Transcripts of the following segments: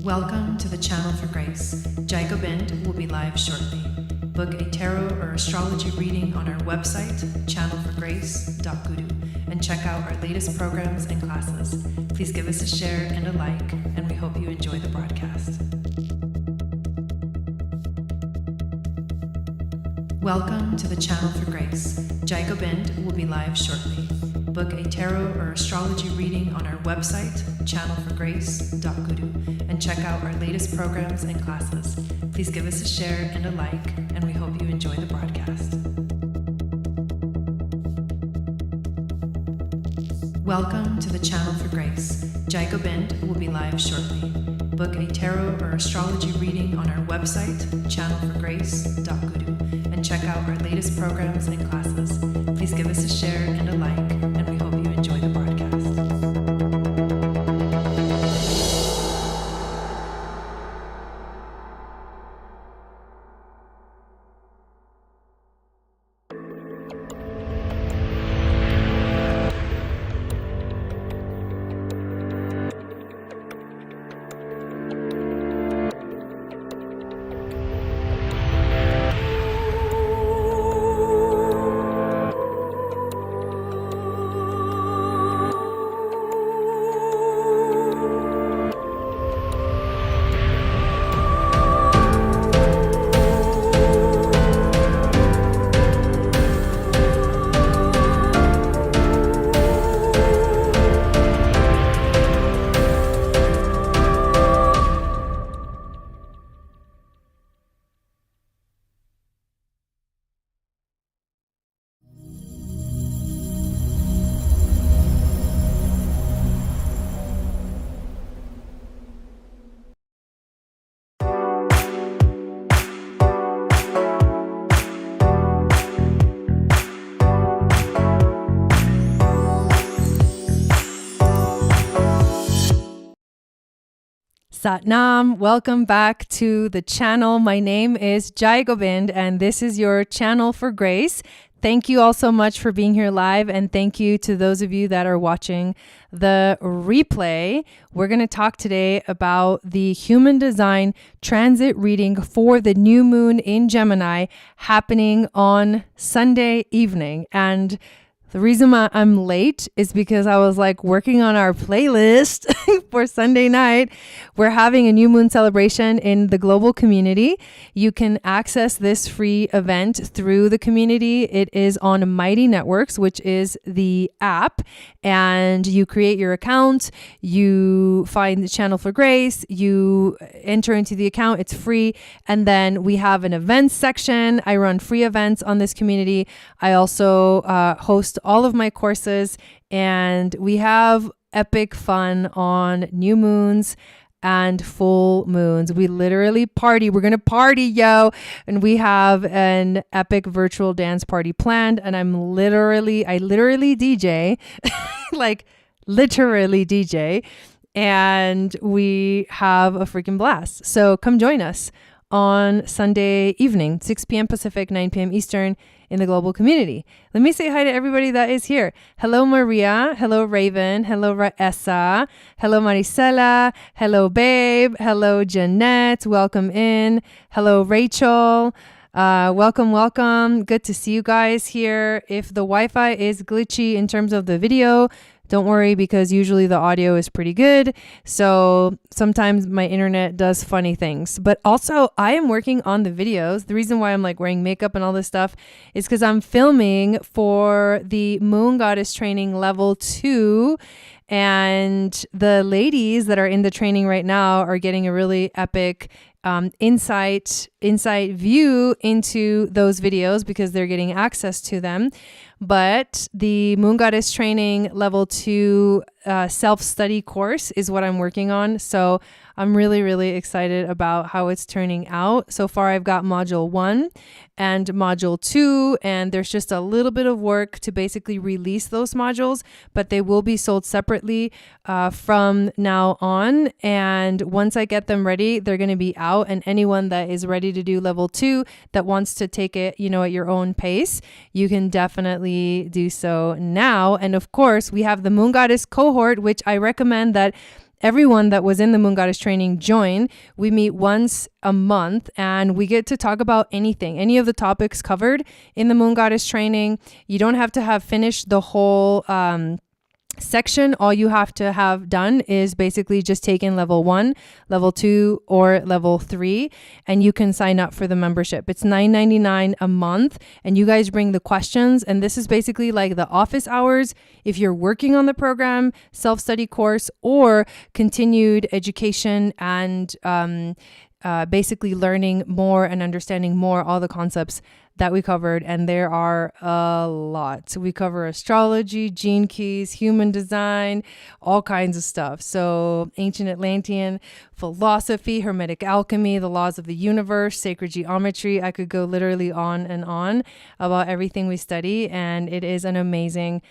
Welcome to the Channel for Grace. Gobind will be live shortly. Book a tarot or astrology reading on our website, channelforgrace.guru, and check out our latest programs and classes. Please give us a share and a like, and we hope you enjoy the broadcast. Welcome to the Channel for Grace. Gobind will be live shortly. Book a tarot or astrology reading on our website, channelforgrace.guru, and check out our latest programs and classes. Please give us a share and a like, and we hope you enjoy the broadcast. Welcome to the Channel for Grace. Gobind will be live shortly. Book a tarot or astrology reading on our website, channelforgrace.guru, and check out our latest programs and classes. Please give us a share and a like, and we hope you enjoy the broadcast. Satnam, welcome back to the channel. My name is Gobind, and this is your Channel for Grace. Thank you all so much for being here live, and thank you to those of you that are watching the replay. We're going to talk today about the human design transit reading for the new moon in Gemini happening on Sunday evening. And the reason I'm late is because I was working on our playlist for Sunday night. We're having a new moon celebration in the global community. You can access this free event through the community. It is on Mighty Networks, which is the app, and you create your account. You find the Channel for Grace. You enter into the account. It's free. And then we have an events section. I run free events on this community. I also host all of my courses, and we have epic fun on new moons and full moons. We literally party. We're going to party, yo. And we have an epic virtual dance party planned. And I literally DJ, literally DJ. And we have a freaking blast. So come join us on Sunday evening, 6 p.m. Pacific, 9 p.m. Eastern in the global community. Let me say hi to everybody that is here. Hello, Maria. Hello, Raven. Hello, Raessa. Hello, Maricela. Hello, Babe. Hello, Jeanette. Welcome in. Hello, Rachel. Welcome. Good to see you guys here. If the Wi-Fi is glitchy in terms of the video, don't worry, because usually the audio is pretty good. So sometimes my internet does funny things. But also, I am working on the videos. The reason why I'm wearing makeup and all this stuff is because I'm filming for the Moon Goddess Training Level 2. And the ladies that are in the training right now are getting a really epic insight view into those videos because they're getting access to them. But the Moon Goddess Training Level 2 self-study course is what I'm working on. So I'm really, really excited about how it's turning out. So far, I've got Module 1 and Module 2, and there's just a little bit of work to basically release those modules, but they will be sold separately from now on. And once I get them ready, they're going to be out, and anyone that is ready to do Level 2 that wants to take it, at your own pace, you can definitely definitely do so now. And of course, we have the Moon Goddess cohort, which I recommend that everyone that was in the Moon Goddess training join. We meet once a month and we get to talk about anything, any of the topics covered in the Moon Goddess training. You don't have to have finished the whole section. All you have to have done is basically just taken level 1, level 2, or level 3, and you can sign up for the membership. It's $9.99 a month, and you guys bring the questions, and this is basically like the office hours if you're working on the program, self-study course, or continued education and basically learning more and understanding more all the concepts that we covered, and there are a lot. So we cover astrology, gene keys, human design, all kinds of stuff. So ancient Atlantean philosophy, Hermetic alchemy, the laws of the universe, sacred geometry. I could go literally on and on about everything we study, and it is an amazing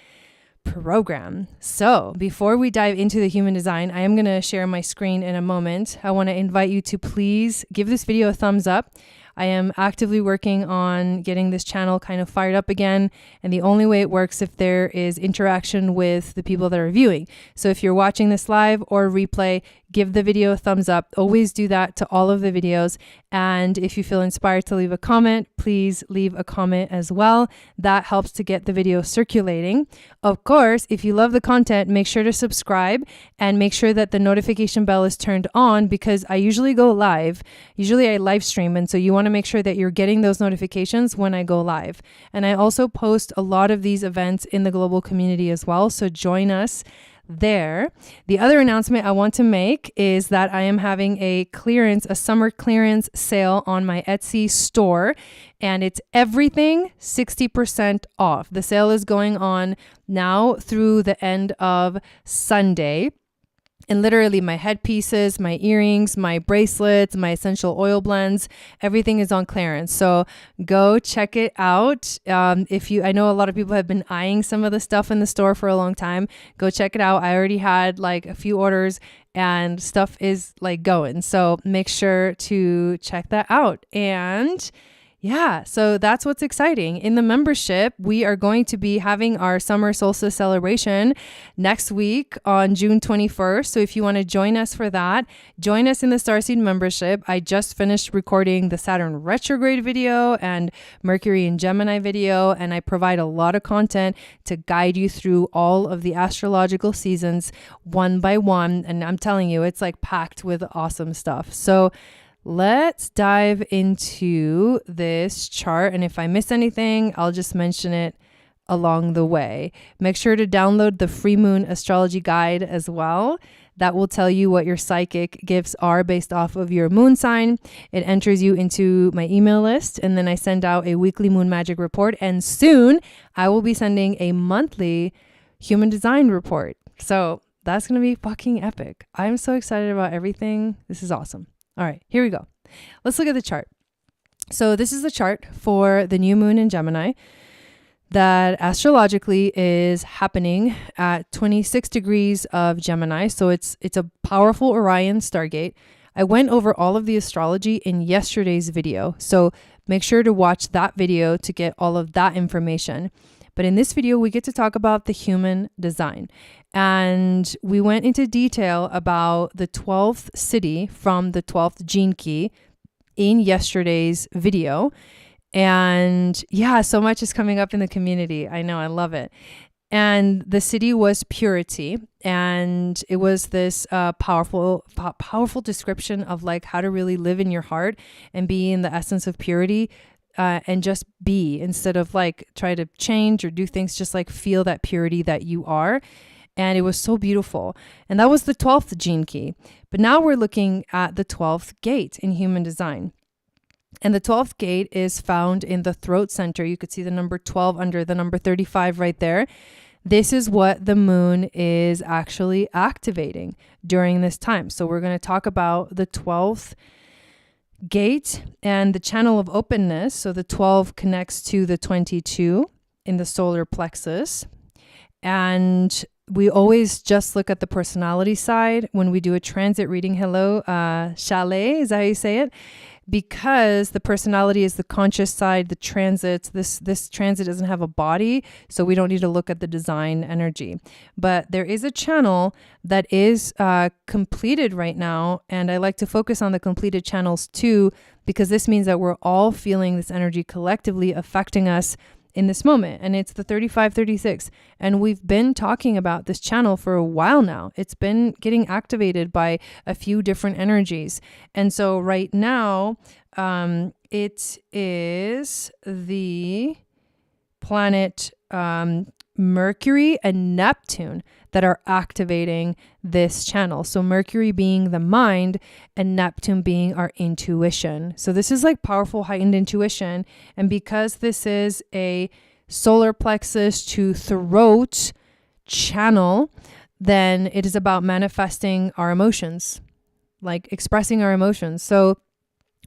program. So before we dive into the human design, I am going to share my screen in a moment. I want to invite you to please give this video a thumbs up. I am actively working on getting this channel kind of fired up again, and the only way it works if there is interaction with the people that are viewing. So if you're watching this live or replay, give the video a thumbs up. Always do that to all of the videos. And if you feel inspired to leave a comment, please leave a comment as well. That helps to get the video circulating. Of course, if you love the content, make sure to subscribe and make sure that the notification bell is turned on, because I usually go live. Usually I live stream, and so you want to make sure that you're getting those notifications when I go live. And I also post a lot of these events in the global community as well, so join us there. The other announcement I want to make is that I am having a summer clearance sale on my Etsy store, and it's everything 60% off. The sale is going on now through the end of Sunday. And literally my headpieces, my earrings, my bracelets, my essential oil blends, everything is on clearance. So go check it out. I know a lot of people have been eyeing some of the stuff in the store for a long time. Go check it out. I already had like a few orders and stuff is like going. So make sure to check that out. And yeah, so that's what's exciting. In the membership, we are going to be having our summer solstice celebration next week on June 21st. So if you want to join us for that, join us in the Starseed membership. I just finished recording the Saturn retrograde video and Mercury and Gemini video, and I provide a lot of content to guide you through all of the astrological seasons one by one. And I'm telling you, it's like packed with awesome stuff. So let's dive into this chart. And if I miss anything, I'll just mention it along the way. Make sure to download the free moon astrology guide as well. That will tell you what your psychic gifts are based off of your moon sign. It enters you into my email list, and then I send out a weekly moon magic report. And soon I will be sending a monthly human design report. So that's going to be fucking epic. I'm so excited about everything. This is awesome. All right, here we go. Let's look at the chart. So this is the chart for the new moon in Gemini that astrologically is happening at 26 degrees of Gemini. So it's a powerful Orion stargate. I went over all of the astrology in yesterday's video. So make sure to watch that video to get all of that information. But in this video, we get to talk about the human design. And we went into detail about the 12th city from the 12th gene key in yesterday's video. And yeah, so much is coming up in the community. I know, I love it. And the city was purity. And it was this powerful description of like how to really live in your heart and be in the essence of purity. And just be, instead of like try to change or do things, just like feel that purity that you are. And it was so beautiful. And that was the 12th gene key. But now we're looking at the 12th gate in human design. And the 12th gate is found in the throat center. You could see the number 12 under the number 35 right there. This is what the moon is actually activating during this time. So we're going to talk about the 12th gate and the channel of openness. So the 12 connects to the 22 in the solar plexus. And we always just look at the personality side when we do a transit reading. Hello, Chalet, is that how you say it? because the personality is the conscious side, the transits, this transit doesn't have a body, so we don't need to look at the design energy. But there is a channel that is completed right now, and I like to focus on the completed channels too, because this means that we're all feeling this energy collectively affecting us in this moment. And it's the 3536. And we've been talking about this channel for a while now. It's been getting activated by a few different energies. And so right now, it is the planet Mercury and Neptune that are activating this channel. So Mercury being the mind and Neptune being our intuition. So this is like powerful, heightened intuition. And because this is a solar plexus to throat channel, then it is about manifesting our emotions, like expressing our emotions. So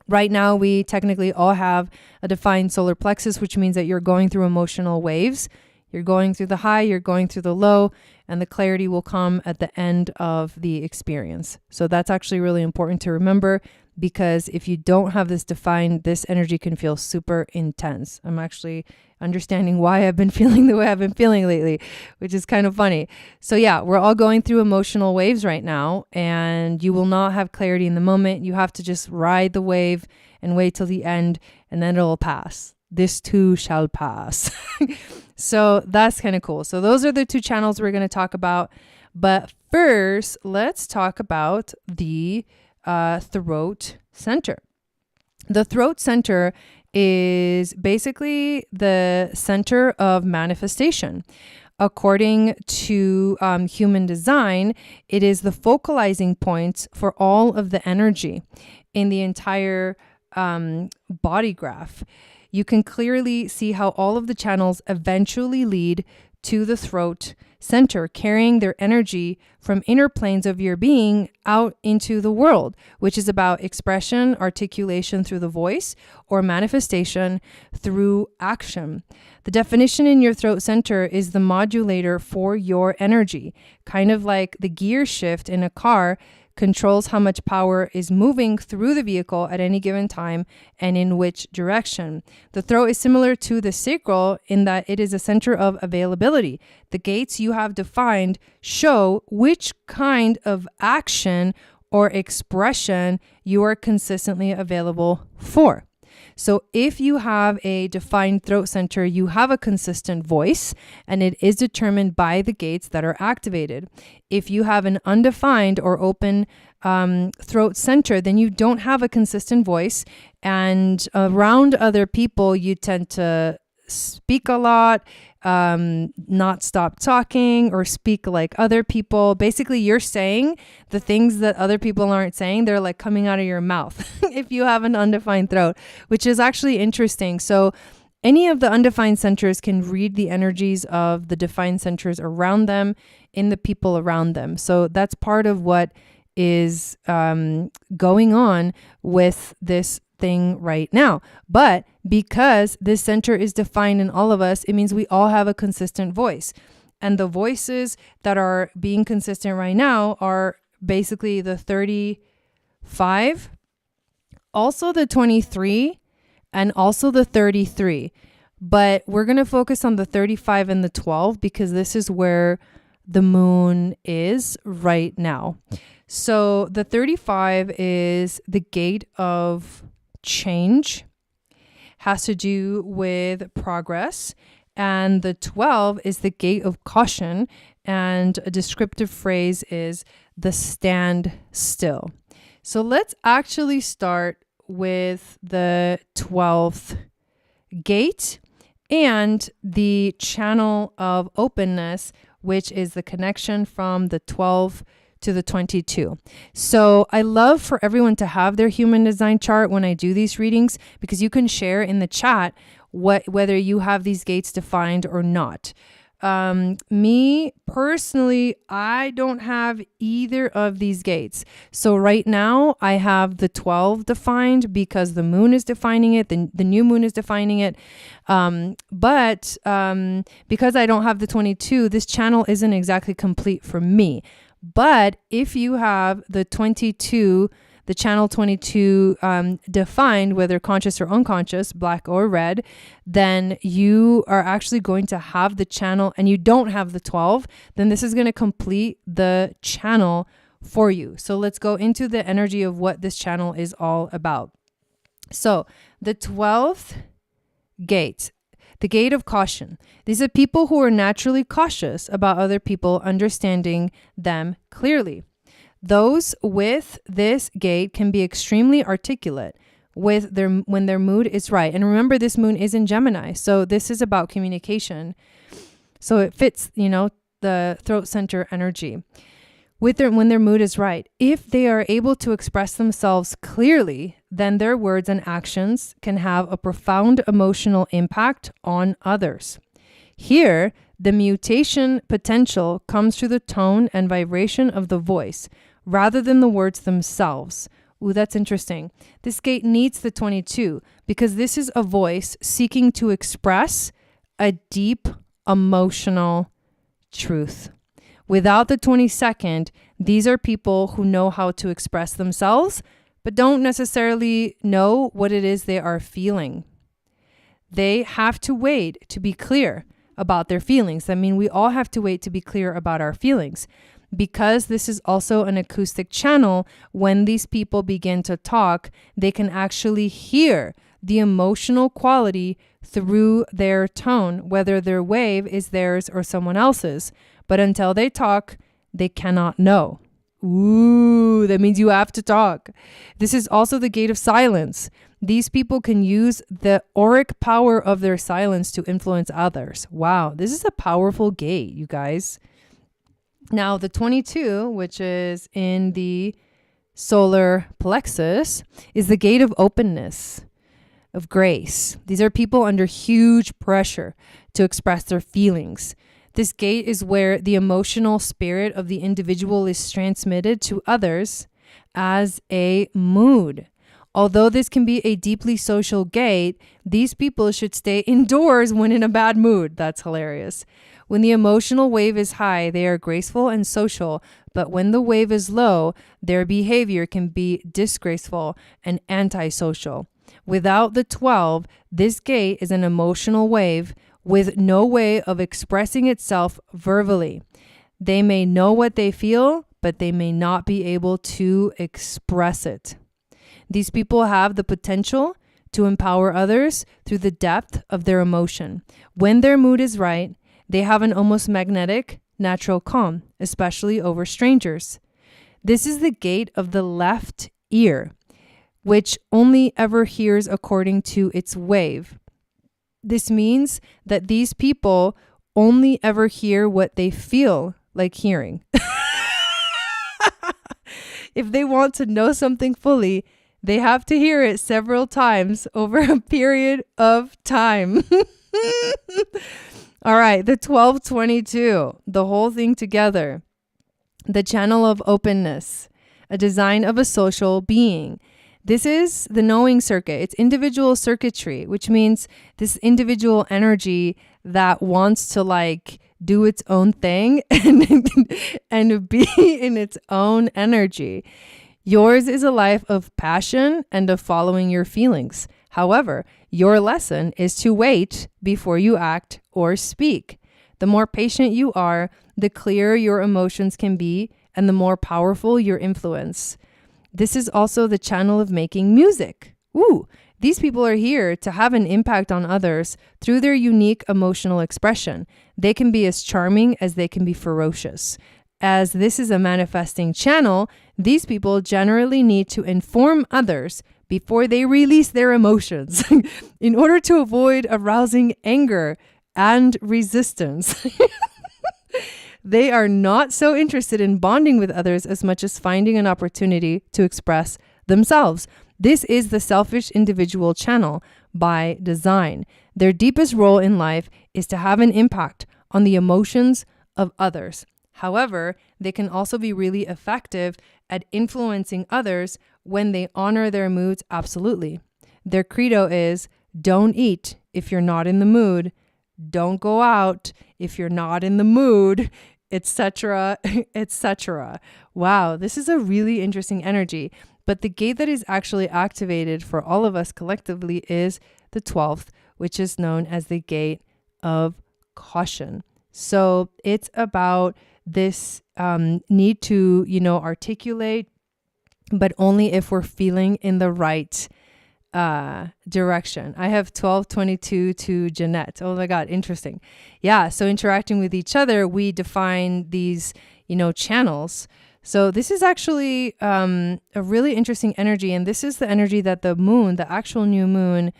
right now, we technically all have a defined solar plexus, which means that you're going through emotional waves. You're going through the high, you're going through the low, and the clarity will come at the end of the experience. So that's actually really important to remember, because if you don't have this defined, this energy can feel super intense. I'm actually understanding why I've been feeling the way I've been feeling lately, which is kind of funny. So yeah, we're all going through emotional waves right now, and you will not have clarity in the moment. You have to just ride the wave and wait till the end, and then it'll pass. This too shall pass. So that's kind of cool. So those are the two channels we're going to talk about. But first, let's talk about the throat center. The throat center is basically the center of manifestation. According to human design, it is the focalizing point for all of the energy in the entire body graph. You can clearly see how all of the channels eventually lead to the throat center, carrying their energy from inner planes of your being out into the world, which is about expression, articulation through the voice, or manifestation through action. The definition in your throat center is the modulator for your energy, kind of like the gear shift in a car controls how much power is moving through the vehicle at any given time and in which direction. The throat is similar to the sacral in that it is a center of availability. The gates you have defined show which kind of action or expression you are consistently available for. So if you have a defined throat center, you have a consistent voice, and it is determined by the gates that are activated. If you have an undefined or open throat center, then you don't have a consistent voice, and around other people, you tend to speak a lot, not stop talking, or speak like other people. Basically, you're saying the things that other people aren't saying. They're like coming out of your mouth if you have an undefined throat, which is actually interesting. So any of the undefined centers can read the energies of the defined centers around them in the people around them. So that's part of what is going on with this thing right now. But because this center is defined in all of us, it means we all have a consistent voice. And the voices that are being consistent right now are basically the 35, also the 23, and also the 33. But we're going to focus on the 35 and the 12 because this is where the moon is right now. So the 35 is the gate of change, has to do with progress, and the 12 is the gate of caution, and a descriptive phrase is the stand still. So let's actually start with the 12th gate and the channel of openness, which is the connection from the 12 to the 22. So I love for everyone to have their human design chart when I do these readings, because you can share in the chat whether you have these gates defined or not. Me personally, I don't have either of these gates. So right now I have the 12 defined because the moon is defining it. The new moon is defining it. But because I don't have the 22, this channel isn't exactly complete for me. But if you have the 22, the channel 22 defined, whether conscious or unconscious, black or red, then you are actually going to have the channel, and you don't have the 12, then this is going to complete the channel for you. So let's go into the energy of what this channel is all about. So the 12th gate, the gate of caution. These are people who are naturally cautious about other people understanding them clearly. Those with this gate can be extremely articulate when their mood is right. And remember, this moon is in Gemini, so this is about communication. So it fits, the throat center energy. When their mood is right. If they are able to express themselves clearly, then their words and actions can have a profound emotional impact on others. Here, the mutation potential comes through the tone and vibration of the voice rather than the words themselves. Ooh, that's interesting. This gate needs the 22 because this is a voice seeking to express a deep emotional truth. Without the 22nd, these are people who know how to express themselves, but don't necessarily know what it is they are feeling. They have to wait to be clear about their feelings. I mean, we all have to wait to be clear about our feelings. Because this is also an acoustic channel, when these people begin to talk, they can actually hear the emotional quality through their tone, whether their wave is theirs or someone else's. But until they talk, they cannot know. Ooh, that means you have to talk. This is also the gate of silence. These people can use the auric power of their silence to influence others. Wow, this is a powerful gate, you guys. Now, the 22, which is in the solar plexus, is the gate of openness, of grace. These are people under huge pressure to express their feelings. This gate is where the emotional spirit of the individual is transmitted to others as a mood. Although this can be a deeply social gate, these people should stay indoors when in a bad mood. That's hilarious. When the emotional wave is high, they are graceful and social, but when the wave is low, their behavior can be disgraceful and antisocial. Without the 12, this gate is an emotional wave with no way of expressing itself verbally. They may know what they feel, but they may not be able to express it. These people have the potential to empower others through the depth of their emotion. When their mood is right, they have an almost magnetic, natural calm, especially over strangers. This is the gate of the left ear, which only ever hears according to its wave. This means that these people only ever hear what they feel like hearing. If they want to know something fully, they have to hear it several times over a period of time. All right, the 1222, the whole thing together. The channel of openness, a design of a social being. This is the knowing circuit. It's individual circuitry, which means this individual energy that wants to do its own thing and be in its own energy. Yours is a life of passion and of following your feelings. However, your lesson is to wait before you act or speak. The more patient you are, the clearer your emotions can be and the more powerful your influence. This is also the channel of making music. Ooh, these people are here to have an impact on others through their unique emotional expression. They can be as charming as they can be ferocious. As this is a manifesting channel, these people generally need to inform others before they release their emotions in order to avoid arousing anger and resistance. They are not so interested in bonding with others as much as finding an opportunity to express themselves. This is the selfish individual channel by design. Their deepest role in life is to have an impact on the emotions of others. However, they can also be really effective at influencing others when they honor their moods absolutely. Their credo is, don't eat if you're not in the mood, don't go out if you're not in the mood, etc., etc. Wow, this is a really interesting energy. But the gate that is actually activated for all of us collectively is the 12th, which is known as the gate of caution. So it's about this need to, articulate, but only if we're feeling in the right direction. I have 1222 to Jeanette. Oh my God, interesting. Yeah, so interacting with each other, we define these, channels. So this is actually a really interesting energy, and this is the energy that the moon, the actual new moon,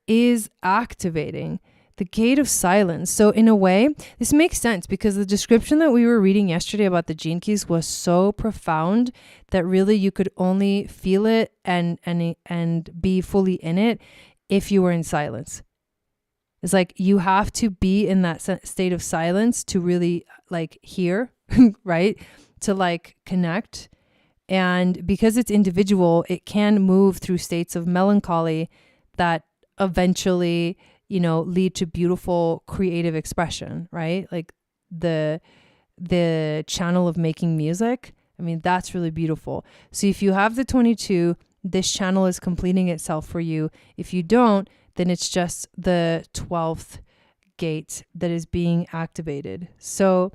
is activating. The gate of silence. So in a way, this makes sense because the description that we were reading yesterday about the gene keys was so profound that really you could only feel it and be fully in it if you were in silence. It's like you have to be in that state of silence to really hear, right? To connect. And because it's individual, it can move through states of melancholy that eventually lead to beautiful creative expression, right? Like the channel of making music. I mean, that's really beautiful. So if you have the 22, this channel is completing itself for you. If you don't, then it's just the 12th gate that is being activated. So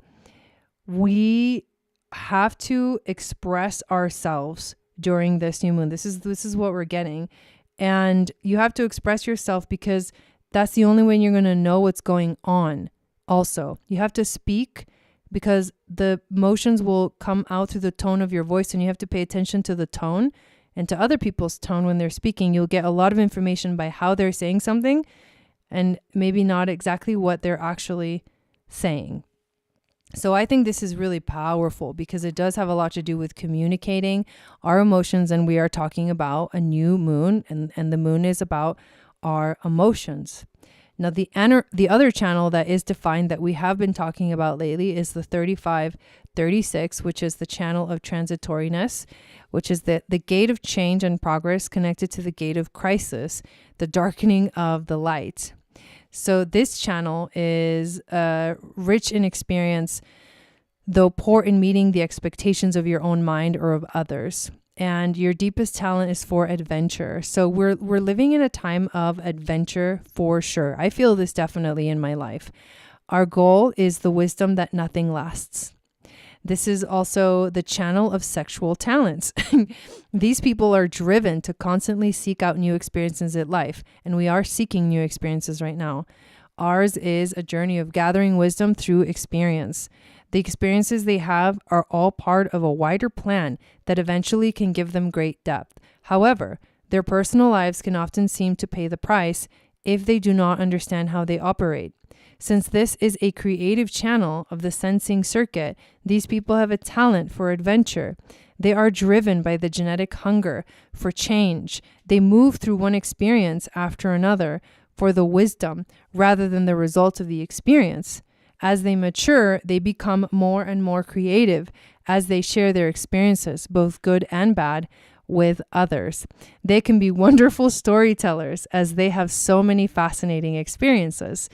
we have to express ourselves during this new moon. This is what we're getting. And you have to express yourself because that's the only way you're going to know what's going on. Also, you have to speak because the emotions will come out through the tone of your voice, and you have to pay attention to the tone and to other people's tone when they're speaking. You'll get a lot of information by how they're saying something and maybe not exactly what they're actually saying. So I think this is really powerful because it does have a lot to do with communicating our emotions, and we are talking about a new moon, and the moon is about our emotions. Now, the other channel that is defined that we have been talking about lately is the 3536, which is the channel of transitoriness, which is the gate of change and progress connected to the gate of crisis, the darkening of the light. So this channel is rich in experience, though poor in meeting the expectations of your own mind or of others. And your deepest talent is for adventure. So we're living in a time of adventure for sure. I feel this definitely in my life. Our goal is the wisdom that nothing lasts. This is also the channel of sexual talents. These people are driven to constantly seek out new experiences in life, and we are seeking new experiences right now. Ours is a journey of gathering wisdom through experience. The experiences they have are all part of a wider plan that eventually can give them great depth. However, their personal lives can often seem to pay the price if they do not understand how they operate. Since this is a creative channel of the sensing circuit, these people have a talent for adventure. They are driven by the genetic hunger for change. They move through one experience after another for the wisdom rather than the results of the experience. As they mature, they become more and more creative as they share their experiences, both good and bad, with others. They can be wonderful storytellers as they have so many fascinating experiences.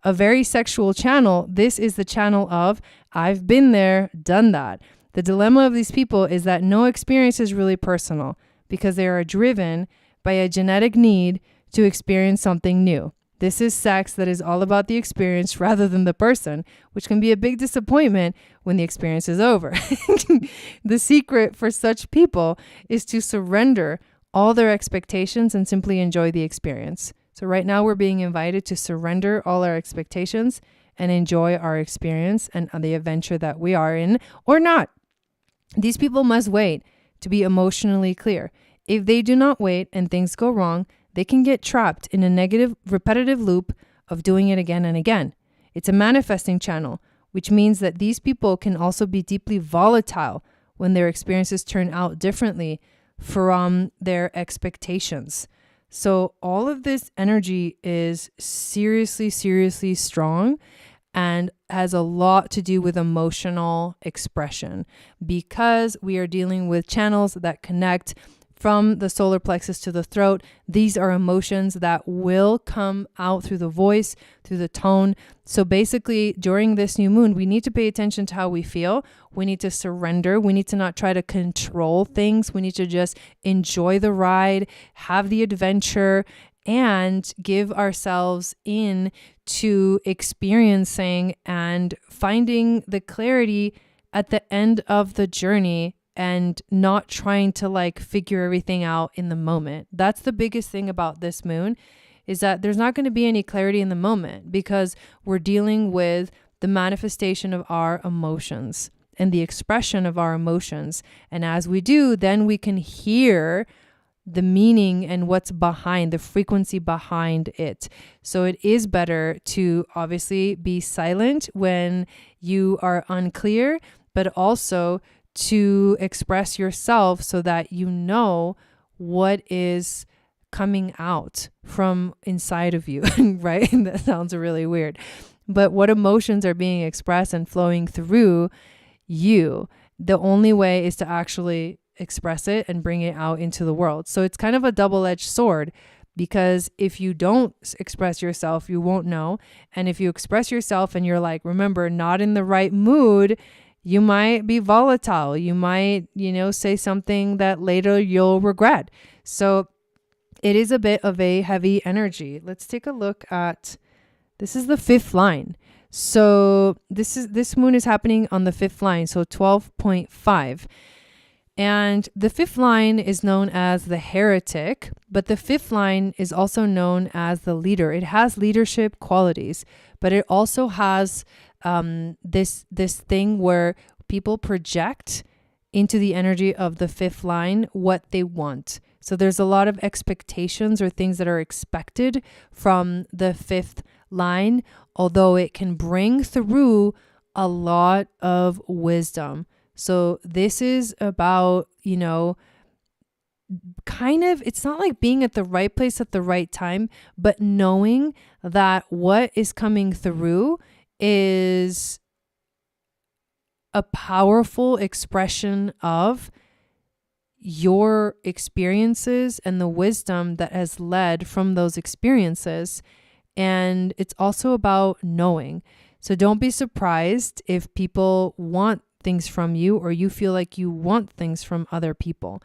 A very sexual channel, this is the channel of, I've been there, done that. The dilemma of these people is that no experience is really personal because they are driven by a genetic need to experience something new. This is sex that is all about the experience rather than the person, which can be a big disappointment when the experience is over. The secret for such people is to surrender all their expectations and simply enjoy the experience. So right now we're being invited to surrender all our expectations and enjoy our experience and the adventure that we are in or not. These people must wait to be emotionally clear. If they do not wait and things go wrong, they can get trapped in a negative, repetitive loop of doing it again and again. It's a manifesting channel, which means that these people can also be deeply volatile when their experiences turn out differently from their expectations. So all of this energy is seriously, seriously strong and has a lot to do with emotional expression because we are dealing with channels that connect from the solar plexus to the throat. These are emotions that will come out through the voice, through the tone. So basically, during this new moon, we need to pay attention to how we feel. We need to surrender. We need to not try to control things. We need to just enjoy the ride, have the adventure, and give ourselves in to experiencing and finding the clarity at the end of the journey, and not trying to like figure everything out in the moment. That's the biggest thing about this moon, is that there's not going to be any clarity in the moment, because we're dealing with the manifestation of our emotions and the expression of our emotions. And as we do, then we can hear the meaning and what's behind, the frequency behind it. So it is better to obviously be silent when you are unclear, but also to express yourself so that you know what is coming out from inside of you, right? That sounds really weird. But what emotions are being expressed and flowing through you, the only way is to actually express it and bring it out into the world. So it's kind of a double-edged sword, because if you don't express yourself, you won't know. And if you express yourself and you're like, remember, not in the right mood, you might be volatile. You might, say something that later you'll regret. So it is a bit of a heavy energy. Let's take a look at, this is the 5th line. So this moon is happening on the 5th line. So 12.5. And the 5th line is known as the heretic, but the 5th line is also known as the leader. It has leadership qualities, but it also has this thing where people project into the energy of the 5th line what they want. So there's a lot of expectations or things that are expected from the 5th line, although it can bring through a lot of wisdom. So this is about, kind of, it's not like being at the right place at the right time, but knowing that what is coming through is a powerful expression of your experiences and the wisdom that has led from those experiences. And it's also about knowing. So don't be surprised if people want things from you, or you feel like you want things from other people.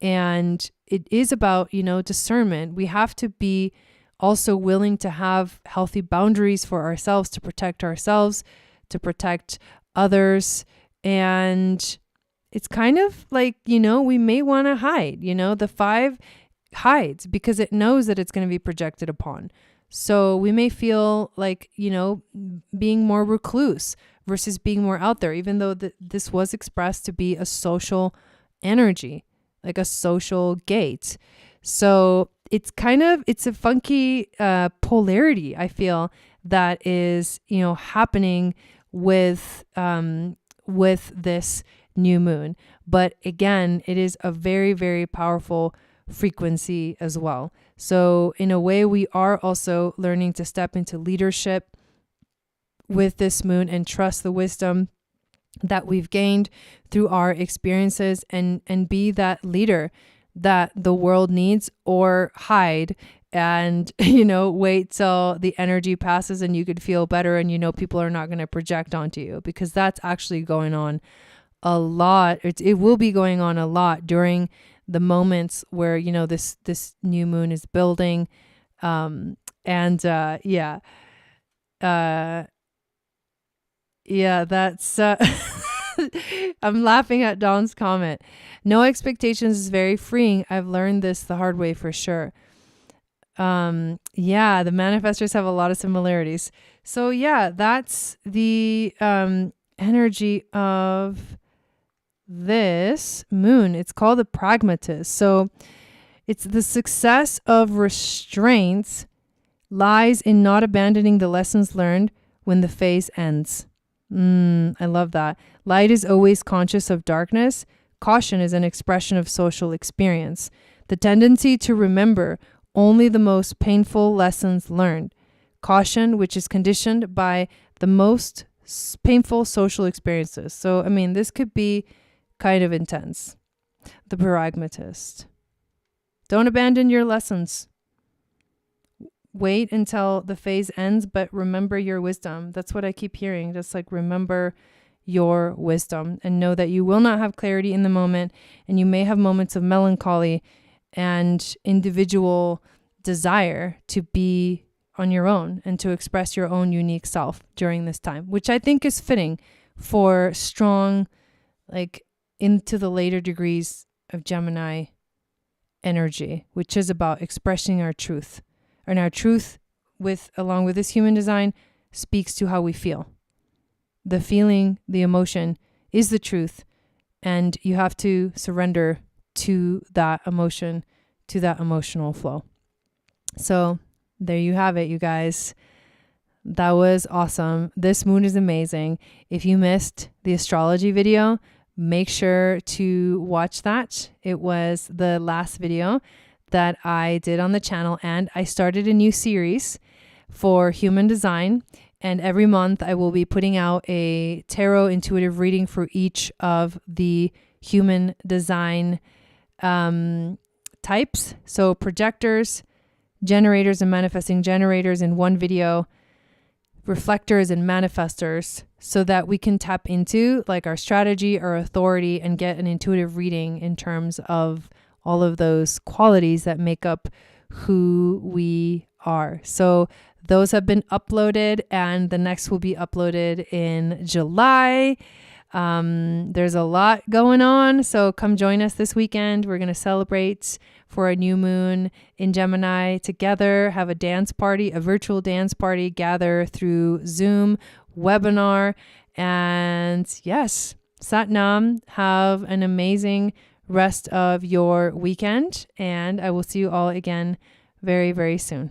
And it is about, discernment. We have to be also willing to have healthy boundaries for ourselves, to protect others. And it's kind of like, we may want to hide, the 5 hides because it knows that it's going to be projected upon. So we may feel like, being more recluse versus being more out there, even though this was expressed to be a social energy, like a social gate. So it's a funky polarity, I feel, that is, happening with this new moon. But again, it is a very, very powerful frequency as well. So in a way, we are also learning to step into leadership with this moon and trust the wisdom that we've gained through our experiences, and be that leader that the world needs, or hide and, wait till the energy passes and you could feel better and, people are not going to project onto you, because that's actually going on a lot. It will be going on a lot during the moments where, this new moon is building. That's, I'm laughing at Dawn's comment. No expectations is very freeing. I've learned this the hard way for sure. The manifestors have a lot of similarities. So that's the energy of this moon. It's called the pragmatist. So it's the success of restraints lies in not abandoning the lessons learned when the phase ends. I love that. Light is always conscious of darkness. Caution is an expression of social experience. The tendency to remember only the most painful lessons learned. Caution, which is conditioned by the most painful social experiences. So, this could be kind of intense. The pragmatist. Don't abandon your lessons. Wait until the phase ends, but remember your wisdom. That's what I keep hearing. Just like remember your wisdom and know that you will not have clarity in the moment, and you may have moments of melancholy and individual desire to be on your own and to express your own unique self during this time, which I think is fitting for strong, like into the later degrees of Gemini energy, which is about expressing our truth. And our truth, along with this human design, speaks to how we feel. The feeling, the emotion is the truth, and you have to surrender to that emotion, to that emotional flow. So there you have it, you guys. That was awesome. This moon is amazing. If you missed the astrology video, make sure to watch that. It was the last video that I did on the channel, and I started a new series for human design. And every month I will be putting out a tarot intuitive reading for each of the human design types. So projectors, generators and manifesting generators in one video, reflectors and manifestors, so that we can tap into like our strategy, our authority, and get an intuitive reading in terms of all of those qualities that make up who we are. So those have been uploaded, and the next will be uploaded in July. There's a lot going on, so come join us this weekend. We're going to celebrate for a new moon in Gemini together, have a dance party, a virtual dance party, gather through Zoom, webinar, and yes, Sat Nam, have an amazing rest of your weekend, and I will see you all again very, very soon.